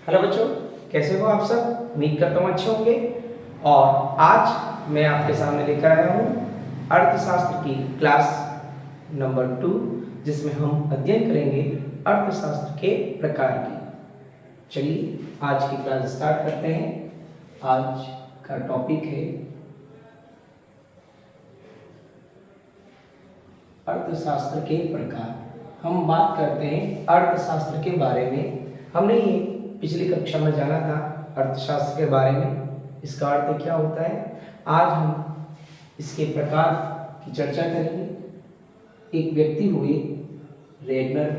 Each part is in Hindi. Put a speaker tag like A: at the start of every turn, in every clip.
A: हेलो बच्चों, कैसे हो आप सब? उम्मीद करता हूँ अच्छे होंगे। और आज मैं आपके सामने लेकर आया हूँ अर्थशास्त्र की क्लास नंबर 2, जिसमें हम अध्ययन करेंगे अर्थशास्त्र के प्रकार की। चलिए आज की क्लास स्टार्ट करते हैं। आज का टॉपिक है अर्थशास्त्र के प्रकार। हम बात करते हैं अर्थशास्त्र के बारे में। हमने ये पिछली कक्षा में जाना था अर्थशास्त्र के बारे में, इसका अर्थ क्या होता है। आज हम इसके प्रकार की चर्चा करेंगे। एक व्यक्ति हुए रेगनर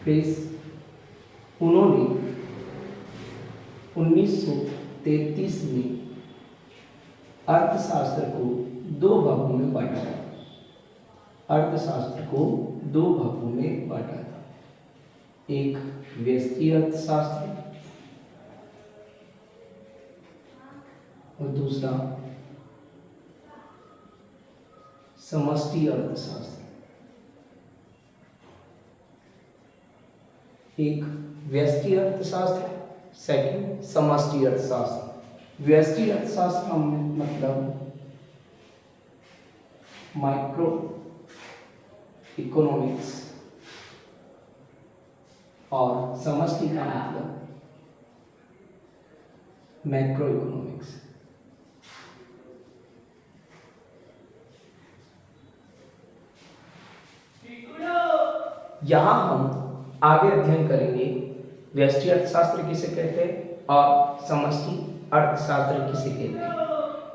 A: फ्रिस, उन्होंने 1933 में अर्थशास्त्र को दो भागों में बांटा था। एक व्यष्टि अर्थशास्त्र और दूसरा समष्टि अर्थशास्त्र। एक व्यष्टि अर्थशास्त्र, सेकंड समष्टि अर्थशास्त्र। व्यष्टि अर्थशास्त्र का मतलब माइक्रो इकोनॉमिक्स और समष्टि का मतलब मैक्रो इकोनॉमिक्स। यहां हम आगे अध्ययन करेंगे व्यष्टि अर्थशास्त्र किसे कहते हैं और समष्टि अर्थशास्त्र किसे कहते हैं।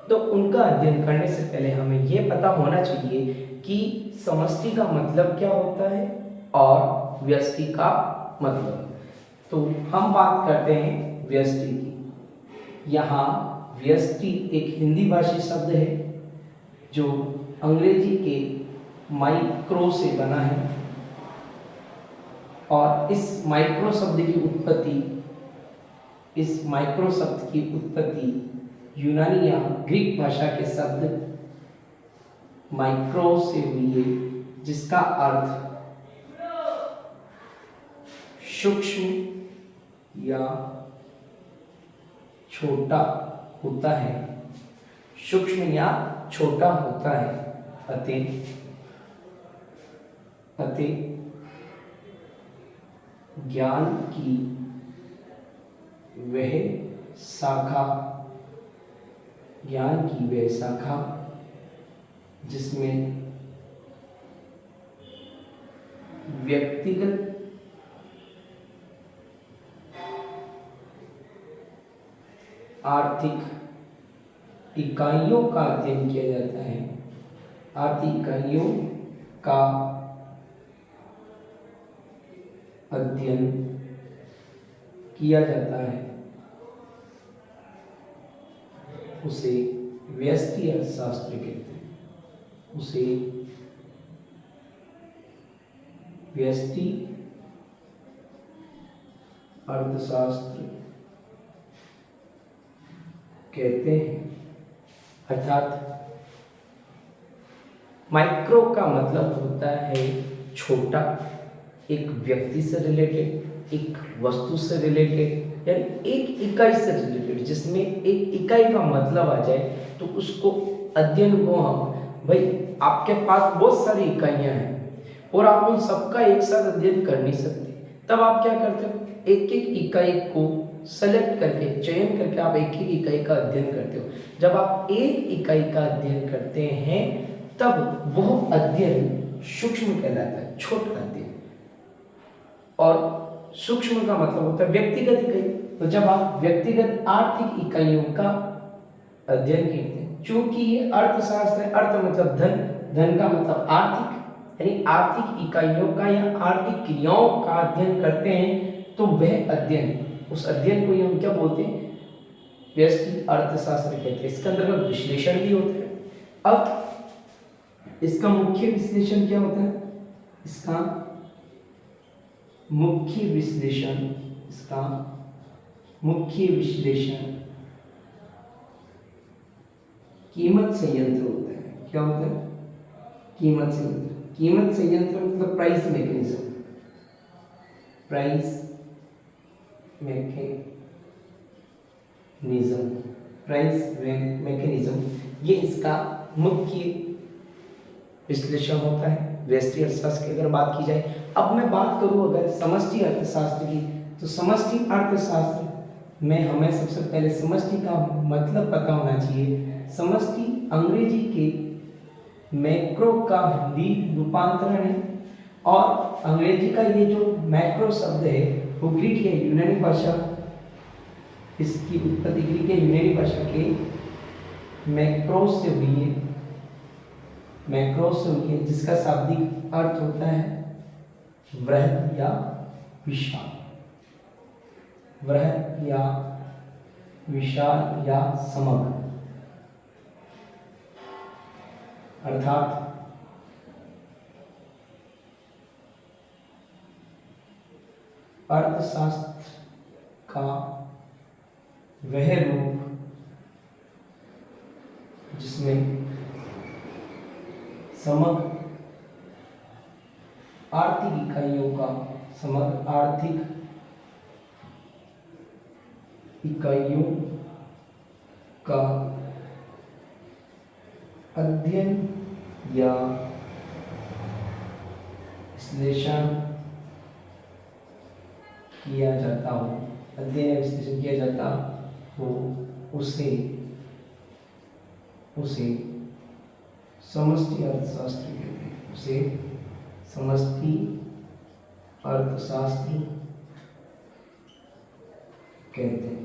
A: तो उनका अध्ययन करने से पहले हमें यह पता होना चाहिए कि समष्टि का मतलब क्या होता है और व्यष्टि का मतलब। तो हम बात करते हैं व्यष्टि की। यहाँ व्यष्टि एक हिंदी भाषी शब्द है जो अंग्रेजी के माइक्रो से बना है, और इस माइक्रो शब्द की उत्पत्ति यूनानी या ग्रीक भाषा के शब्द माइक्रो से हुई है, जिसका अर्थ सूक्ष्म या छोटा होता है। सूक्ष्म या छोटा होता है। अतः ज्ञान की वह शाखा जिसमें व्यक्तिगत आर्थिक इकाइयों का अध्ययन किया जाता है। आर्थिक इकाइयों का अध्ययन किया जाता है, उसे व्यष्टि अर्थशास्त्र कहते हैं। उसे व्यष्टि अर्थशास्त्र कहते हैं। अर्थात माइक्रो का मतलब होता है छोटा, एक व्यक्ति से रिलेटेड, एक वस्तु से रिलेटेड, यानी एक इकाई से रिलेटेड। जिसमें एक इकाई का मतलब आ जाए तो उसको अध्ययन को हम, भाई आपके पास बहुत सारी इकाइयां हैं और आप उन सबका एक साथ अध्ययन कर नहीं सकते, तब आप क्या करते हो, एक एक इकाई को सेलेक्ट करके, चयन करके आप एक एक इकाई का अध्ययन करते हो। जब आप एक इकाई का अध्ययन करते हैं तब वह अध्ययन सूक्ष्म कहलाता है, छोटा अध्ययन। और सूक्ष्म का मतलब होता है व्यक्तिगत इकाई। तो जब आप व्यक्तिगत आर्थिक इकाइयों का अध्ययन करते हैं, चूंकि ये अर्थशास्त्र है, अर्थ मतलब धन, धन का मतलब आर्थिक, यानी आर्थिक इकाइयों का या आर्थिक क्रियाओं का अध्ययन करते हैं, तो वह अध्ययन, उस अध्ययन को हम क्या बोलते हैं, व्यष्टि अर्थशास्त्र कहते हैं। इसके अंदर विश्लेषण भी होता है। अब इसका मुख्य विश्लेषण क्या होता है, इसका मुख्य विश्लेषण कीमत संयंत्र होता है। क्या होता है? कीमत संयंत्र मतलब price mechanism. Price mechanism, price mechanism, ये इसका मुख्य विश्लेषण होता है व्यष्टि अर्थशास्त्र की अगर बात की जाए। अब मैं बात करूं अगर समष्टि अर्थशास्त्र की, तो समष्टि अर्थशास्त्र में हमें सबसे पहले समष्टि का मतलब पता होना चाहिए। समष्टि अंग्रेजी के मैक्रो का हिंदी रूपांतरण है, और अंग्रेजी का ये जो मैक्रो शब्द है वो ग्रीक या यूनानी भाषा, इसकी उत्पत्ति ग्रीक या यूनानी भाषा के मैक्रोस से हुई है, जिसका शाब्दिक अर्थ होता है वृहद या विशाल, वृहद या विशाल या समग्र, अर्थात अर्थशास्त्र का वह रूप जिसमें समग्र आर्थिक इकाइयों का, समग्र आर्थिक इकाइयों का अध्ययन या विश्लेषण किया जाता हो, अध्ययन या विश्लेषण किया जाता हो, उसे समष्टि अर्थशास्त्र कहते हैं, उसे समष्टि अर्थशास्त्र कहते हैं।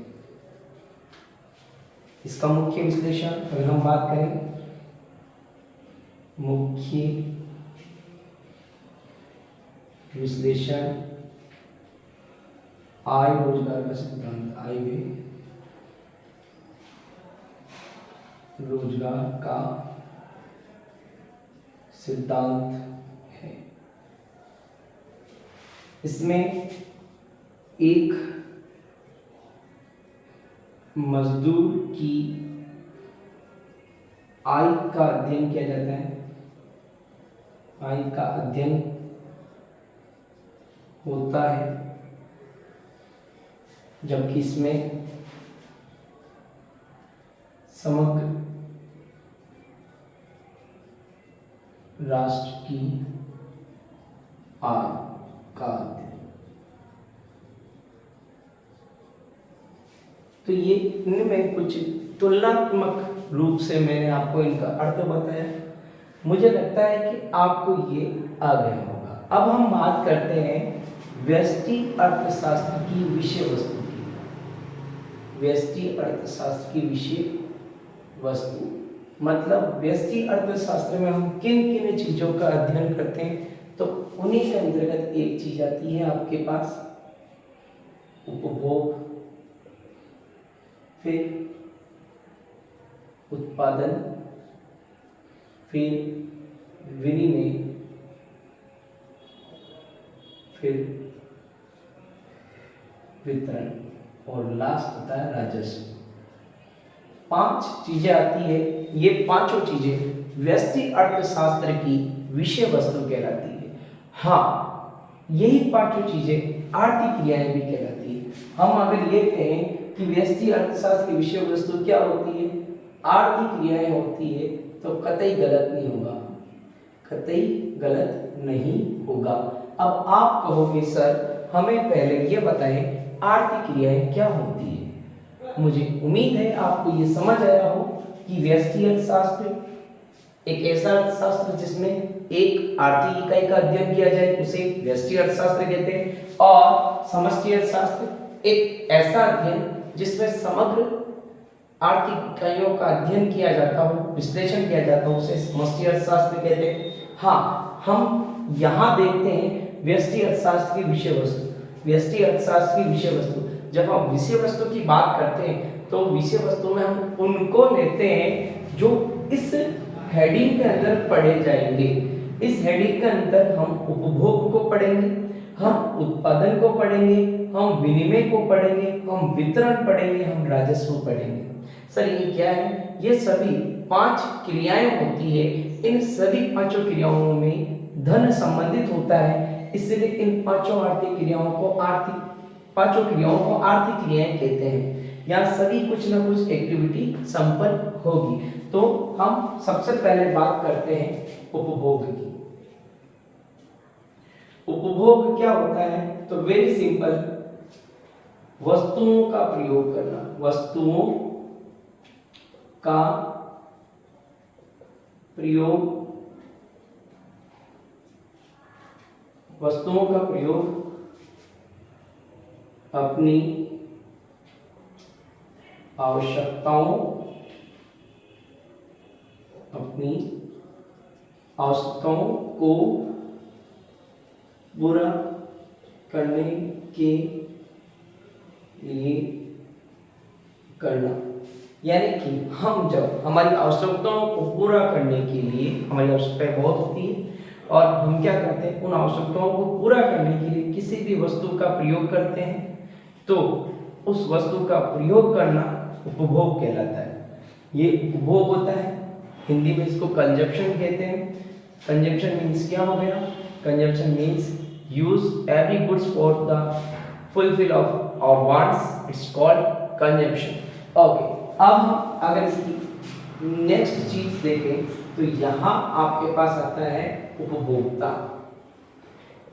A: इसका मुख्य विश्लेषण अगर हम बात करें, मुख्य विश्लेषण आय रोजगार का सिद्धांत, आय व रोजगार का सिद्धांत है। इसमें एक मजदूर की आय का अध्ययन किया जाता है, आय का अध्ययन होता है, जबकि इसमें समग्र राष्ट्र की आय का अध्ययन। तो ये इनमें कुछ तुलनात्मक रूप से मैंने आपको इनका अर्थ बताया। मुझे लगता है कि आपको ये आ गया होगा। अब हम बात करते हैं व्यष्टि अर्थशास्त्र की विषय वस्तु की। व्यष्टि अर्थशास्त्र की विषय वस्तु मतलब व्यष्टि अर्थशास्त्र में हम किन किन चीजों का अध्ययन करते हैं, तो उन्हीं के अंतर्गत एक चीज आती है आपके पास उपभोग, फिर उत्पादन, फिर विनिमय, फिर वितरण, और लास्ट होता है राजस्व। 5 चीजें आती है। ये पांचों चीजें व्यष्टि अर्थशास्त्र की विषय वस्तु कहलाती है। हाँ, यही पांचों चीजें आर्थिक क्रियाएं भी कहलाती है। हम अगर ये कहें कि व्यष्टि अर्थशास्त्र की विषय वस्तु क्या होती है, आर्थिक क्रियाएं होती है, तो कतई गलत नहीं होगा, कतई गलत नहीं होगा। अब आप कहोगे सर हमें पहले ये बताएं आर्थिक क्रियाएं क्या होती है। मुझे उम्मीद है आपको ये समझ आया हो कि व्यष्टि अर्थशास्त्र एक ऐसा अर्थशास्त्र जिसमें एक आर्थिक इकाई का अध्ययन किया जाए उसे व्यष्टि अर्थशास्त्र कहते हैं, और समष्टि अर्थशास्त्र एक ऐसा अध्ययन जिसमें समग्र आर्थिक इकाइयों का अध्ययन किया जाता हो, विश्लेषण किया जाता हो, उसे समष्टि अर्थशास्त्र कहते हैं। हाँ, हम यहाँ देखते हैं व्यष्टि अर्थशास्त्र की विषय वस्तु। व्यष्टि अर्थशास्त्र की विषय वस्तु, जब हम विषय वस्तु की बात करते हैं तो विषय वस्तु में हम उनको लेते हैं जो इस हेडिंग के अंदर पढ़े जाएंगे। इस हेडिंग के अंदर हम उपभोग को पढ़ेंगे, हम उत्पादन को पढ़ेंगे, हम विनिमय को पढ़ेंगे, हम वितरण पढ़ेंगे, हम राजस्व पढ़ेंगे। सर ये क्या है? ये सभी 5 क्रियाएं होती है। इन सभी 5 क्रियाओं में धन संबंधित होता है। इसलिए इन पांचों आर्थिक क्रियाओं को आर्थिक क्रियाएं कहते हैं। यहाँ सभी कुछ ना कुछ एक्टिविटी संपन्न होगी। तो हम सबसे पहले बात करते हैं उपभोग की। उपभोग क्या होता है? तो वेरी सिंपल, वस्तुओं का प्रयोग करना। वस्तुओं का प्रयोग अपनी आवश्यकताओं को पूरा करने के लिए करना। यानी कि हम जब हमारी आवश्यकताओं को पूरा करने के लिए, हमारी आवश्यकताएं बहुत होती है और हम क्या करते हैं, उन आवश्यकताओं को पूरा करने के लिए किसी भी वस्तु का प्रयोग करते हैं, तो उस वस्तु का प्रयोग करना उपभोग कहलाता है। ये उपभोग होता है। हिंदी में इसको कंजप्शन कहते हैं। कंजप्शन मीन्स क्या हो गया? Consumption means use every goods for the fulfil of our wants, it's called consumption. Okay, अब हम अगर इसकी नेक्स्ट चीज देखें तो यहाँ आपके पास आता है उपभोक्ता,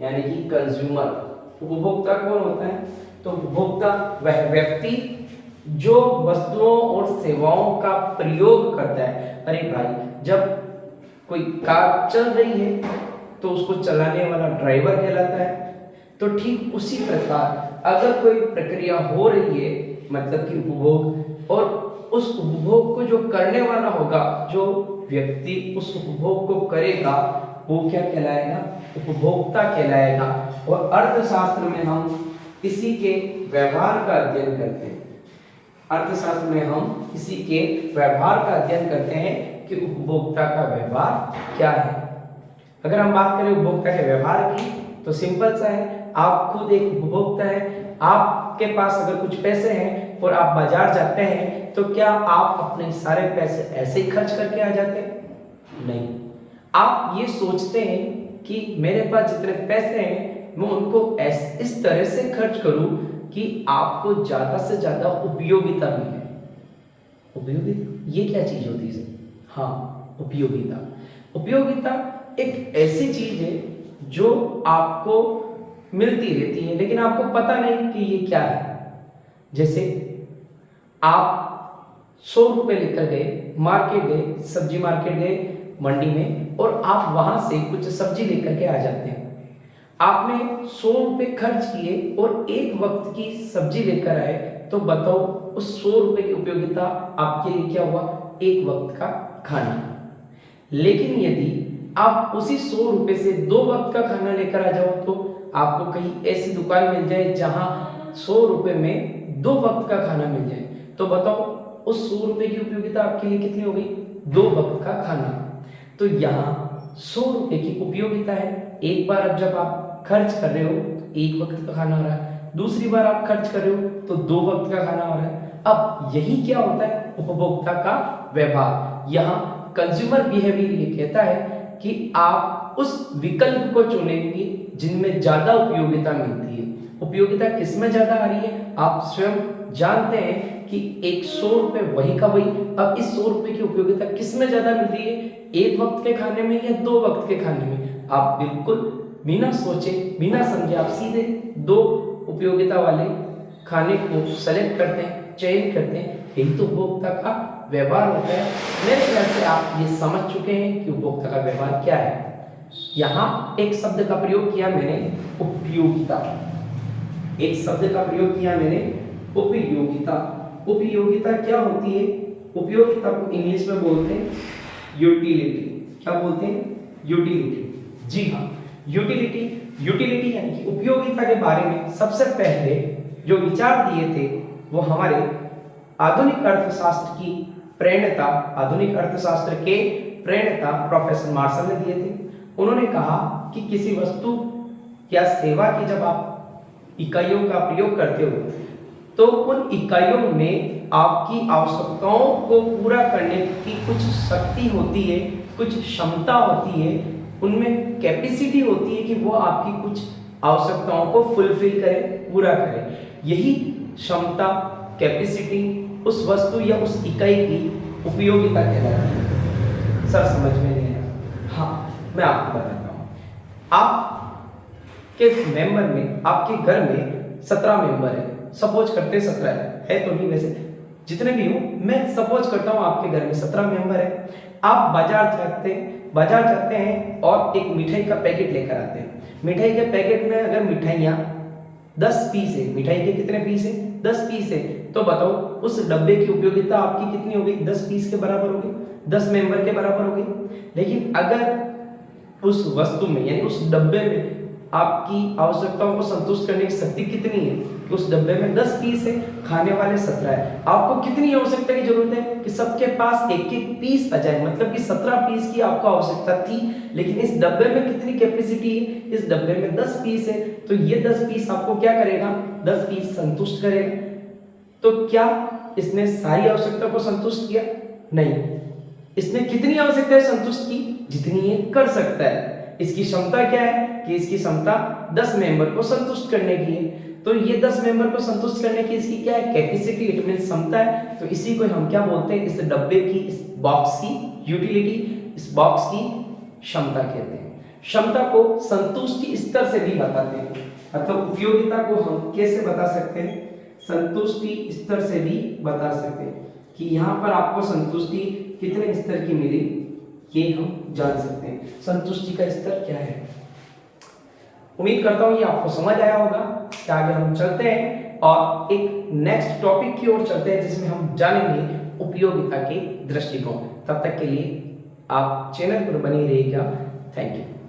A: यानी कि कंज्यूमर। उपभोक्ता कौन होता है? तो उपभोक्ता वह व्यक्ति जो वस्तुओं और सेवाओं का प्रयोग करता है। अरे भाई, जब कोई कार चल रही है तो उसको चलाने वाला ड्राइवर कहलाता है। तो ठीक उसी प्रकार अगर कोई प्रक्रिया हो रही है, मतलब कि उपभोग, और उस उपभोग को जो करने वाला होगा, जो व्यक्ति उस उपभोग को करेगा, वो क्या कहलाएगा? उपभोक्ता कहलाएगा। और अर्थशास्त्र में हम इसी के व्यवहार का अध्ययन करते हैं। अर्थशास्त्र में हम इसी के व्यवहार का अध्ययन करते हैं कि उपभोक्ता का व्यवहार क्या है। अगर हम बात करें उपभोक्ता के व्यवहार की, तो सिंपल सा है, आप खुद एक उपभोक्ता है। आपके पास अगर कुछ पैसे हैं और आप बाजार जाते हैं, तो क्या आप अपने सारे पैसे ऐसे ही खर्च करके आ जाते हैं? नहीं, आप ये सोचते हैं कि मेरे पास जितने पैसे हैं मैं उनको इस तरह से खर्च करूं कि आपको ज्यादा से ज्यादा उपयोगिता मिले। उपयोगिता ये क्या चीज होती है? हाँ, उपयोगिता एक ऐसी चीज है जो आपको मिलती रहती है, लेकिन आपको पता नहीं कि ये क्या है। जैसे आप 100 रुपए लेकर गए, मार्केट गए, सब्जी मार्केट गए, मंडी में, और आप वहां से कुछ सब्जी लेकर के आ जाते हैं। आपने 100 रुपए खर्च किए और एक वक्त की सब्जी लेकर आए, तो बताओ उस 100 रुपए की उपयोगिता आपके लिए क्या हुआ? एक वक्त का खाना। लेकिन यदि आप उसी 100 रुपए से 2 वक्त का खाना लेकर आ जाओ, तो आपको कहीं ऐसी दुकान मिल जाए जहां 100 रुपए में 2 वक्त का खाना मिल जाए, तो बताओ उस 100 रुपए की उपयोगिता आपके लिए कितनी हो गई? 2 वक्त का खाना। तो यहाँ 100 रुपए की उपयोगिता है। एक बार अब जब आप खर्च कर रहे हो तो 1 वक्त का खाना हो रहा है, दूसरी बार आप खर्च कर रहे हो तो 2 वक्त का खाना हो रहा है। अब यही क्या होता है? उपभोक्ता का व्यवहार। यहाँ कंज्यूमर बिहेवियर ये कहता है कि आप उस विकल्प को चुनेंगे जिनमें ज्यादा उपयोगिता मिलती है। उपयोगिता किसमें ज्यादा आ रही है? आप स्वयं जानते हैं कि 100 रुपए वही का वही। अब इस 100 रुपए की उपयोगिता किसमें ज्यादा मिल रही है? 1 वक्त के खाने में या 2 वक्त के खाने में? आप बिल्कुल बिना सोचे बिना समझे आप सीधे 2 उपयोगिता वाले खाने को सेलेक्ट करते हैं, चयन करते हैं। यही तो उपभोक्ता का व्यवहार होता है। मेरे ख्याल से आप ये समझ चुके हैं कि उपभोक्ता का व्यवहार क्या है। यहाँ एक शब्द का प्रयोग किया मैंने, उपयोगिता। एक शब्द का प्रयोग किया मैंने, उपयोगिता। उपयोगिता क्या होती है? उपयोगिता को इंग्लिश में बोलते हैं यूटिलिटी। क्या बोलते हैं? यूटिलिटी। जी हाँ, यूटिलिटी यानी कि उपयोगिता के बारे में सबसे पहले जो विचार दिए थे वो हमारे आधुनिक अर्थशास्त्र की प्रणेता, आधुनिक अर्थशास्त्र के प्रणेता प्रोफेसर मार्शल ने दिए थे। उन्होंने कहा कि किसी वस्तु या सेवा की जब आप इकाइयों का प्रयोग करते हो तो उन इकाइयों में आपकी आवश्यकताओं को पूरा करने की कुछ शक्ति होती है, कुछ क्षमता होती है, उनमें कैपेसिटी होती है कि वो आपकी कुछ आवश्यकताओं को फुलफिल करे, पूरा करे। यही क्षमता, कैपेसिटी उस वस्तु या उस इकाई की उपयोगिता कहलाती है। सर समझ में नहीं आया? हाँ, मैं आपको बताता हूँ। आपके मेंबर में, आपके घर में 17 मेंबर है, सपोज करते हैं 17 है तो नहीं, वैसे जितने भी हूँ मैं सपोज करता हूँ आपके घर में 17 मेंबर है। आप बाजार जाते हैं और एक मिठाई का पैकेट लेकर आते हैं। मिठाई के पैकेट में अगर मिठाइयाँ 10 पीस है, मिठाई के कितने पीस है? 10 पीस है। तो बताओ उस डब्बे की उपयोगिता आपकी कितनी होगी? 10 पीस के बराबर होगी, 10 मेंबर के बराबर होगी। लेकिन अगर उस वस्तु में यानी उस डब्बे में आपकी आवश्यकताओं को संतुष्ट करने की शक्ति कितनी है कि उस डब्बे में 10 पीस है, खाने वाले 17 है, आपको कितनी आवश्यकता की जरूरत है कि सबके पास एक एक पीस आ जाए? मतलब कि 17 पीस की आपको आवश्यकता थी, लेकिन इस डब्बे में कितनी कैपेसिटी है? इस डब्बे में 10 पीस है, तो ये 10 पीस आपको क्या करेगा? 10 पीस संतुष्ट करेगा। तो क्या इसने सारी आवश्यकता को संतुष्ट किया? नहीं। इसने कितनी आवश्यकता संतुष्ट की? जितनी ये कर सकता है। इसकी क्षमता क्या है कि इसकी क्षमता 10 मेंबर को संतुष्ट करने की है। तो ये 10 मेंबर को संतुष्ट करने की इसकी क्या है? कैपेसिटी, इट मींस क्षमता है। तो इसी को हम क्या बोलते हैं? इस डब्बे की, इस बॉक्स की यूटिलिटी, इस बॉक्स की क्षमता कहते हैं। क्षमता को संतुष्टि स्तर से भी बताते हैं, मतलब उपयोगिता को हम कैसे बता सकते हैं? संतुष्टि स्तर से भी बता सकते हैं कि यहाँ पर आपको संतुष्टि कितने स्तर की मिली, ये हम जान सकते हैं। संतुष्टि का स्तर क्या है? उम्मीद करता हूँ ये आपको समझ आया होगा। कि आगे हम चलते हैं और एक नेक्स्ट टॉपिक की ओर चलते हैं जिसमें हम जानेंगे उपयोगिता के दृष्टिकोण। तब तक के लिए आप चैनल पर बने रहिएगा। Thank you.